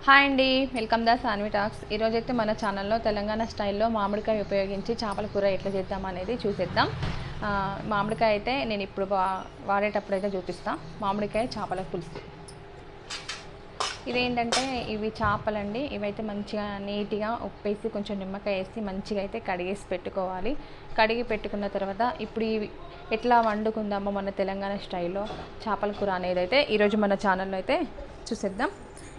Hi అండి, welcome the Saanvi talks. ఈరోజైతే మన ఛానల్లో తెలంగాణ స్టైల్లో మామిడికాయ ఉపయోగించి చేపల కూర ఎట్లా చేద్దాం అనేది చూసేద్దాం. మామిడికాయ అయితే నేను ఇప్పుడు వాడేటప్పుడు అయితే చూపిస్తాను. మామిడికాయ చేపల పులుసు. ఇదేంటంటే ఇవి చేపలండి. ఇవైతే మంచిగా నీట్గా ఉప్పేసి కొంచెం నిమ్మకాయ వేసి మంచిగా అయితే కడిగేసి పెట్టుకోవాలి. కడిగి పెట్టుకున్న తర్వాత ఇప్పుడు ఇవి ఎట్లా వండుకుందామో మన తెలంగాణ స్టైల్లో చేపల కూర అనేది అయితే ఈరోజు మన ఛానల్లో అయితే చూసేద్దాం.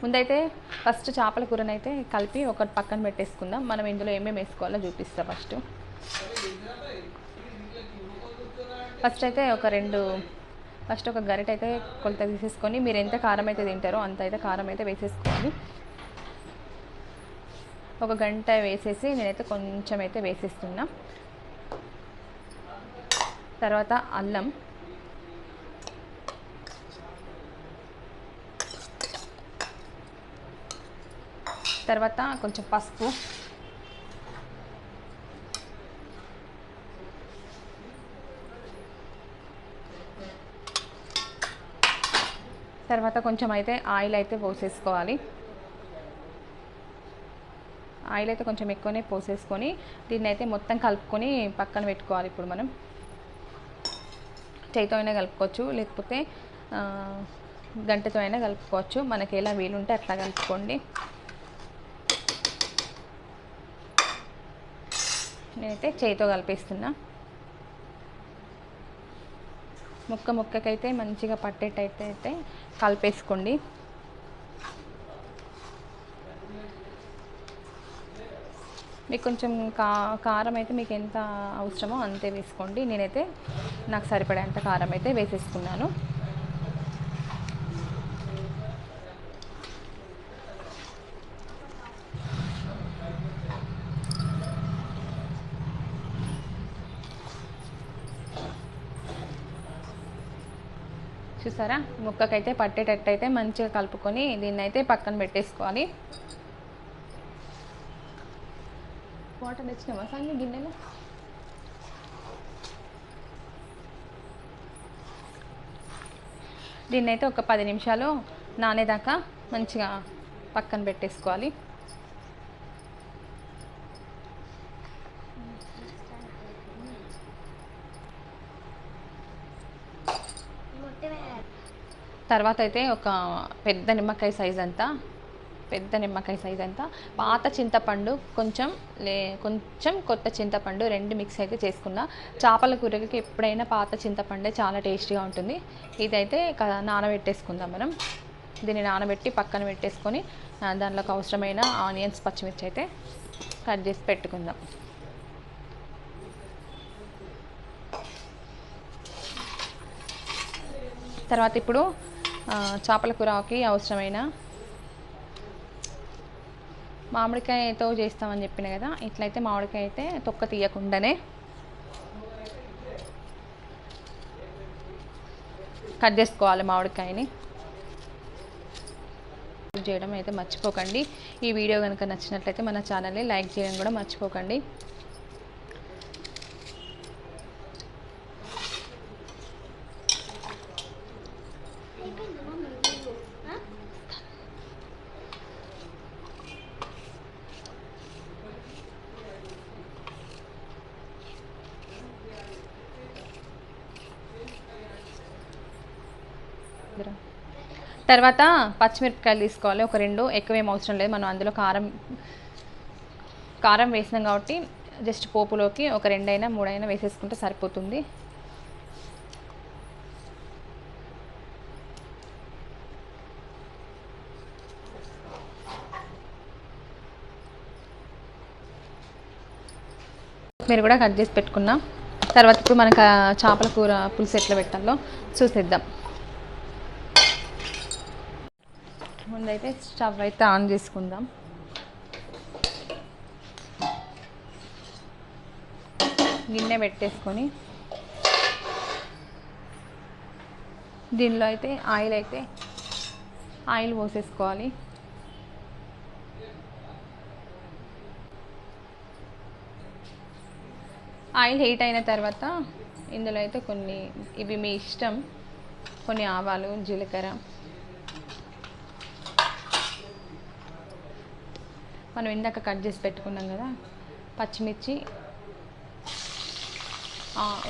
ముందైతే ఫస్ట్ చేపల కూరనైతే కలిపి ఒకటి పక్కన పెట్టేసుకుందాం. మనం ఇందులో ఏమేమి వేసుకోవాలో చూపిస్తాం. ఫస్ట్ అయితే ఒక గరిట అయితే కొలత తీసేసుకొని మీరు ఎంత కారం అయితే తింటారో అంత అయితే కారం అయితే వేసేసుకోవాలి. ఒక గంట వేసేసి నేనైతే కొంచెం అయితే వేసేస్తున్నా. తర్వాత అల్లం, తర్వాత కొంచెం పసుపు, తర్వాత కొంచెం అయితే ఆయిల్ అయితే పోసేసుకోవాలి. ఆయిల్ అయితే కొంచెం ఎక్కువనే పోసేసుకొని దీన్ని అయితే మొత్తం కలుపుకొని పక్కన పెట్టుకోవాలి. ఇప్పుడు మనం చేతితో అయినా కలుపుకోవచ్చు, లేకపోతే గంటతో అయినా కలుపుకోవచ్చు. మనకి ఎలా వీలుంటే అట్లా కలుపుకోండి. నేనైతే చేతితో కలిపేస్తున్నా. ముక్కకైతే మంచిగా పట్టేటైతే కలిపేసుకోండి. మీకు కొంచెం కారం అయితే మీకు ఎంత అవసరమో అంతే వేసుకోండి. నేనైతే నాకు సరిపడేంత కారం అయితే వేసేసుకున్నాను. చూసారా, ముక్కకైతే పట్టేటట్టయితే మంచిగా కలుపుకొని దీన్ని అయితే పక్కన పెట్టేసుకోవాలి. వాటర్ తెచ్చినామా సాంగి గిన్నెలో? దీన్ని అయితే ఒక 10 నిమిషాలు నానేదాకా మంచిగా పక్కన పెట్టేసుకోవాలి. తర్వాత అయితే ఒక పెద్ద నిమ్మకాయ సైజ్ అంతా పాత చింతపండు, కొంచెం కొత్త చింతపండు రెండు మిక్స్ అయితే చేసుకున్నా. చేపల కూరకి ఎప్పుడైనా పాత చింతపండే చాలా టేస్టీగా ఉంటుంది. ఇదైతే నానబెట్టేసుకుందాం మనం. దీన్ని నానబెట్టి పక్కన పెట్టేసుకొని దానిలోకి అవసరమైన ఆనియన్స్, పచ్చిమిర్చి అయితే కట్ చేసి పెట్టుకుందాం. తర్వాత ఇప్పుడు చేపల కూరకి అవసరమైన మామిడికాయతో చేస్తామని చెప్పిన కదా, ఇట్లయితే మామిడికాయ అయితే తొక్క తీయకుండానే కట్ చేసుకోవాలి. మామిడికాయని చేయడం అయితే మర్చిపోకండి. ఈ వీడియో కనుక నచ్చినట్లయితే మన ఛానల్ని లైక్ చేయడం కూడా మర్చిపోకండి. తర్వాత పచ్చిమిరపకాయలు తీసుకోవాలి. ఒక 2, ఎక్కువేం అవసరం లేదు. మనం అందులో కారం వేసినాం కాబట్టి జస్ట్ పోపులోకి ఒక 2 అయినా 3 అయినా వేసేసుకుంటే సరిపోతుంది. మీరు కూడా కట్ చేసి పెట్టుకున్నాం. తర్వాత ఇప్పుడు మనకు చేపల కూర పులుసు ఎట్లా పెట్టాలో చూసేద్దాం. ముందైతే స్టవ్ అయితే ఆన్ చేసుకుందాం. గిన్నె పెట్టేసుకొని దీనిలో అయితే ఆయిల్ పోసేసుకోవాలి. ఆయిల్ హీట్ అయిన తర్వాత ఇందులో అయితే ఇవి మీ ఇష్టం, కొన్ని ఆవాలు, జీలకర్ర, మనం ఇందాక కట్ చేసి పెట్టుకున్నాం కదా పచ్చిమిర్చి,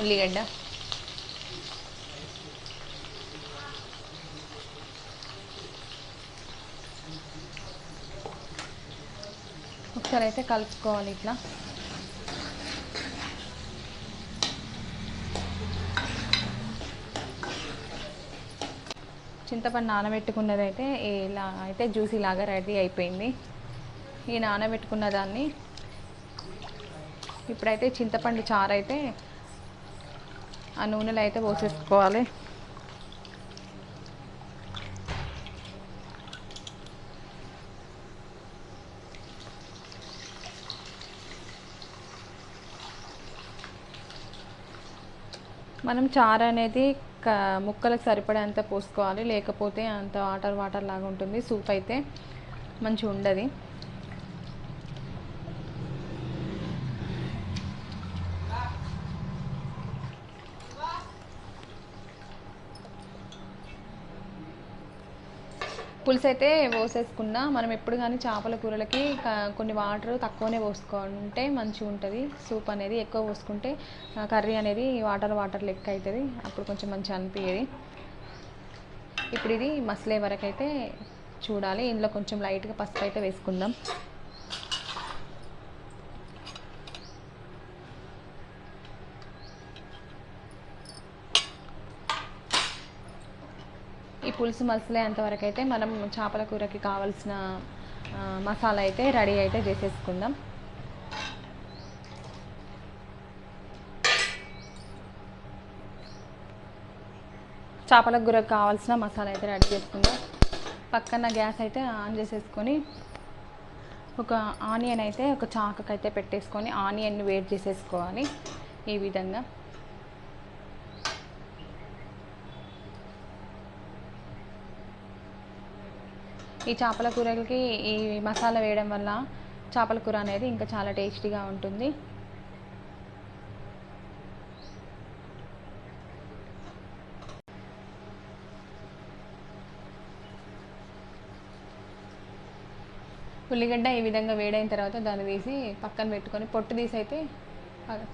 ఉల్లిగడ్డ, ఒకసారి అయితే కలుపుకోవాలి ఇట్లా. చింతపండు నానబెట్టుకున్నది అయితే ఇలా అయితే జ్యూసీ లాగా రెడీ అయిపోయింది. ఈ నానబెట్టుకున్న దాన్ని ఇప్పుడైతే చింతపండు చారు అయితే ఆ నూనెలో అయితే పోసేసుకోవాలి. మనం చారు అనేది ముక్కలకు సరిపడేంత పోసుకోవాలి, లేకపోతే అంత వాటర్ వాటర్ లాగా ఉంటుంది, సూప్ అయితే మంచిగా ఉండదు. పులుసు అయితే పోసేసుకున్నా. మనం ఎప్పుడు కానీ చేపల కూరలకి కొన్ని వాటర్ తక్కువనే పోసుకుంటే మంచిగా ఉంటుంది సూప్ అనేది. ఎక్కువ పోసుకుంటే కర్రీ అనేది వాటర్ వాటర్ లెక్క అవుతుంది, అప్పుడు కొంచెం మంచిగా అనిపించేది. ఇప్పుడు ఇది మసలే వరకు అయితే చూడాలి. ఇందులో కొంచెం లైట్గా పసుపు అయితే వేసుకుందాం. ఈ పులుసు మసలేంతవరకు అయితే మనం చేపల కూరకి కావాల్సిన మసాలా అయితే రెడీ అయితే చేసేసుకుందాం. చేపల కూరకు కావాల్సిన మసాలా అయితే రెడీ చేసుకుందాం. పక్కన గ్యాస్ అయితే ఆన్ చేసేసుకొని ఒక ఆనియన్ అయితే ఒక చాకకైతే పెట్టేసుకొని ఆనియన్ని వేడి చేసేసుకోవాలి. ఈ విధంగా ఈ చేపల కూరలకి ఈ మసాలా వేయడం వల్ల చేపల కూర అనేది ఇంకా చాలా టేస్టీగా ఉంటుంది. ఉల్లిగడ్డ ఈ విధంగా వేడైన తర్వాత దాన్ని తీసి పక్కన పెట్టుకొని పొట్టు తీసి అయితే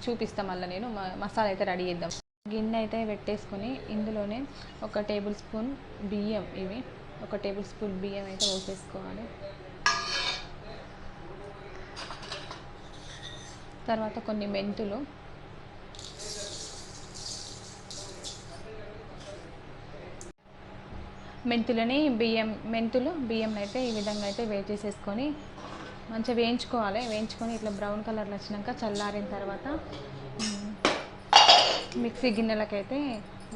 చూపిస్తాం. మళ్ళీ నేను మసాలా అయితే రెడీ చేద్దాం. గిన్నె అయితే పెట్టేసుకొని ఇందులోనే ఒక టేబుల్ స్పూన్ బియ్యం, ఇవి ఒక టేబుల్ స్పూన్ బియ్యం అయితే పోసేసుకోవాలి. తర్వాత కొన్ని మెంతులు, మెంతులు బియ్యం అయితే ఈ విధంగా అయితే వేసేసుకొని మంచిగా వేయించుకోవాలి. వేయించుకొని ఇట్లా బ్రౌన్ కలర్లో వచ్చినాక చల్లారిన తర్వాత మిక్సీ గిన్నెలకైతే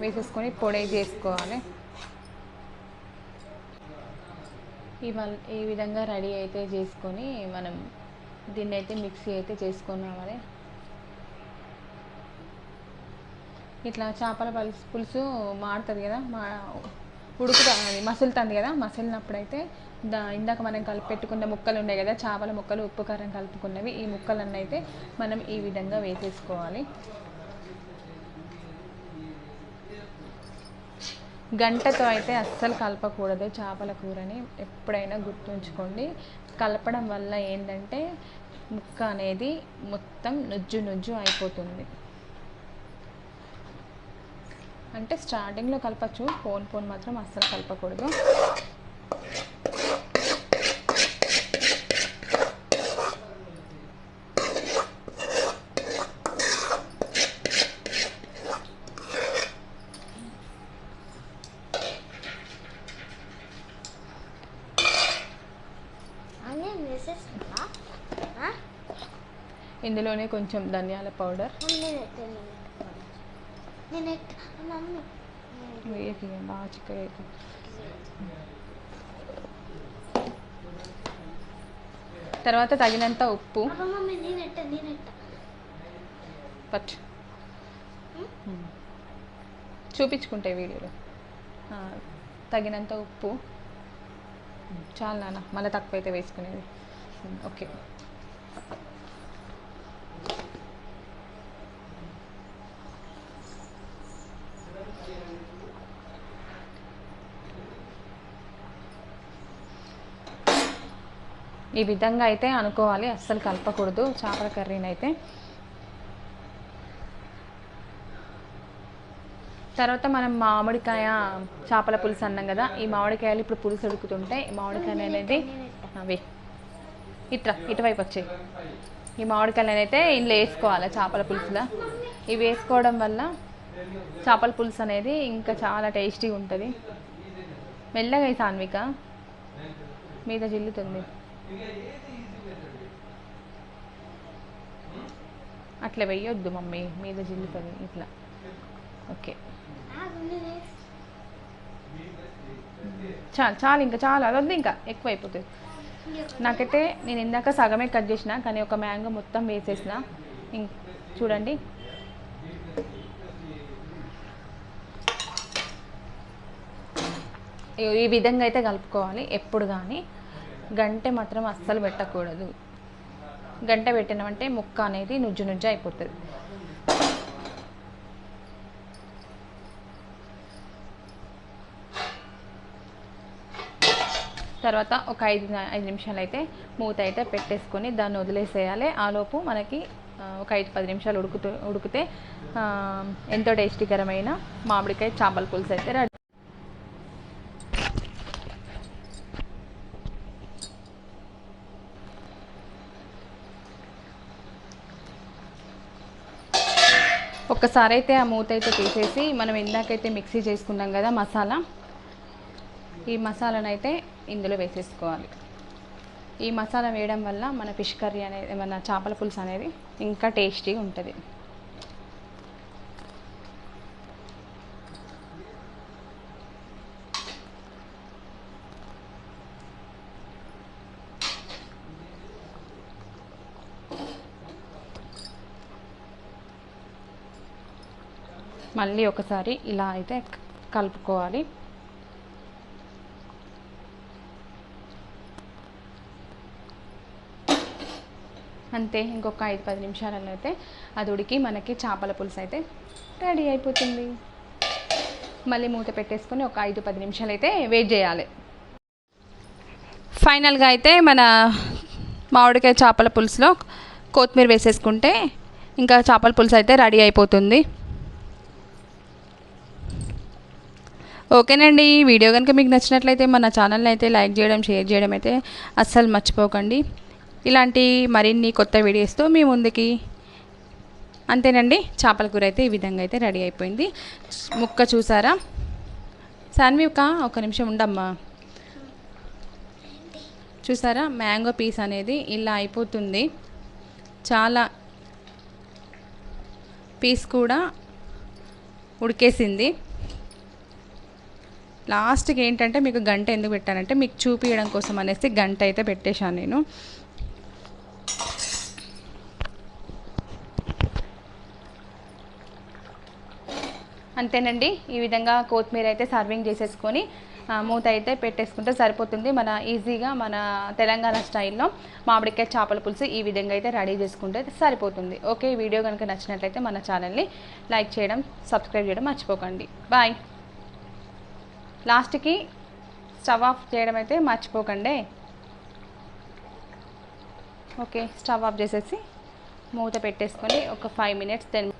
వేసేసుకొని పొడి చేసుకోవాలి. ఈ విధంగా రెడీ అయితే చేసుకొని మనం దీన్ని అయితే మిక్సీ అయితే చేసుకొని రావాలి. ఇట్లా చేపల పులుసు మాడుతుంది కదా, ఉడుకుతుంది, మసులుతుంది కదా, మసిలినప్పుడైతే ఇందాక మనం కలిపెట్టుకున్న ముక్కలు ఉన్నాయి కదా, చేపల ముక్కలు ఉప్పు కారం కలుపుకున్నవి, ఈ ముక్కలన్నీ అయితే మనం ఈ విధంగా వేసేసుకోవాలి. గంటతో అయితే అస్సలు కలపకూడదు చేపల కూరని, ఎప్పుడైనా గుర్తుంచుకోండి. కలపడం వల్ల ఏంటంటే ముక్క అనేది మొత్తం నుజ్జు నుజ్జు అయిపోతుంది. అంటే స్టార్టింగ్లో కలపచ్చు, పోన్ మాత్రం అస్సలు కలపకూడదు. ఇందులోనే కొంచెం ధనియాల పౌడర్ వేసి బాగా చిక్కగా తర్వాత తగినంత ఉప్పు పచ్చు చూపించుకుంటే వీడియోలో. తగినంత ఉప్పు చాలా నాన్న, మళ్ళీ తక్కువ అయితే వేసుకునేది. ఓకే, ఈ విధంగా అయితే అనుకోవాలి, అస్సలు కలపకూడదు చేపల కర్రీని అయితే. తర్వాత మనం మామిడికాయ చేపల పులుసు అన్నాం కదా, ఈ మామిడికాయలు ఇప్పుడు పులుసు ఉడుకుతుంటే ఈ మామిడికాయలు అనేది అవి ఇటువైపు వచ్చాయి. ఈ మామిడికాయలు అయితే ఇందులో వేసుకోవాలి చేపల పులుసులో. ఇవి వేసుకోవడం వల్ల చేపల పులుసు అనేది ఇంకా చాలా టేస్టీగా ఉంటుంది. మెల్లగా ఈ సాన్విక మీద జిల్లుతుంది, అట్లా వెయ్యొద్దు మమ్మీ, మీద జిల్లుతుంది ఇట్లా. ఓకే చాలు చాలు, ఇంకా చాలా అదొద్దు, ఇంకా ఎక్కువ అయిపోతుంది. నాకైతే నేను ఇందాక సగమే కట్ చేసిన, కానీ ఒక మ్యాంగో మొత్తం వేసేసిన. చూడండి ఈ విధంగా అయితే కలుపుకోవాలి ఎప్పుడు కానీ. గంటె మాత్రం అస్సలు పెట్టకూడదు. గంట పెట్టినామంటే ముక్క అనేది నుజ్జు నుజ్జు అయిపోతుంది. తర్వాత ఒక 5 నిమిషాలు అయితే మూత అయితే పెట్టేసుకొని దాన్ని వదిలేసేయాలి. ఆలోపు మనకి ఒక 5-10 నిమిషాలు ఉడికితే ఎంతో టేస్టీకరమైన మామిడికాయ చేపల పులుసు అయితే రెడీ. ఒక్కసారి అయితే ఆ మూత అయితే తీసేసి మనం ఇందాకైతే మిక్సీ చేసుకున్నాం కదా మసాలా, ఈ మసాలాను అయితే ఇందులో వేసేసుకోవాలి. ఈ మసాలా వేయడం వల్ల మన ఫిష్ కర్రీ అనేది, మన చేపల పులుసు అనేది ఇంకా టేస్టీగా ఉంటుంది. మళ్ళీ ఒకసారి ఇలా అయితే కలుపుకోవాలి. అంతే, ఇంకొక 5-10 నిమిషాలలో అయితే అది ఉడికి మనకి చేపల పులుసు అయితే రెడీ అయిపోతుంది. మళ్ళీ మూత పెట్టేసుకొని ఒక 5-10 నిమిషాలు అయితే వెయిట్ చేయాలి. ఫైనల్గా అయితే మన మామిడికాయ చేపల పులుసులో కొత్తిమీర వేసేసుకుంటే ఇంకా చేపల పులుసు అయితే రెడీ అయిపోతుంది. ఓకేనండి, వీడియో కనుక మీకు నచ్చినట్లయితే మన ఛానల్ని అయితే లైక్ చేయడం, షేర్ చేయడం అయితే అస్సలు మర్చిపోకండి. ఇలాంటి మరిన్ని కొత్త వీడియోస్తో మీ ముందుకి. అంతేనండి, చేపల కూర అయితే ఈ విధంగా అయితే రెడీ అయిపోయింది. ముక్క చూసారా సాన్విక, ఒక నిమిషం ఉండమ్మా. చూసారా మ్యాంగో పీస్ అనేది ఇలా అయిపోతుంది. చాలా పీస్ కూడా ఉడికేసింది. లాస్ట్కి ఏంటంటే మీకు గంట ఎందుకు పెట్టానంటే మీకు చూపించడం కోసం అనేసి గంట అయితే పెట్టేశాను నేను. అంతేనండి, ఈ విధంగా కొత్తిమీర అయితే సర్వింగ్ చేసేసుకొని మూత అయితే పెట్టేసుకుంటే సరిపోతుంది. మన ఈజీగా మన తెలంగాణ స్టైల్లో మామిడికాయ చేపల పులుసు ఈ విధంగా అయితే రెడీ చేసుకుంటే సరిపోతుంది. ఓకే, ఈ వీడియో కనుక నచ్చినట్లయితే మన ఛానల్ని లైక్ చేయడం, సబ్స్క్రైబ్ చేయడం మర్చిపోకండి. బాయ్. లాస్ట్కి స్టవ్ ఆఫ్ చేయడం అయితే మర్చిపోకండి. ఓకే, స్టవ్ ఆఫ్ చేసేసి మూత పెట్టేసుకొని ఒక 5 minutes 10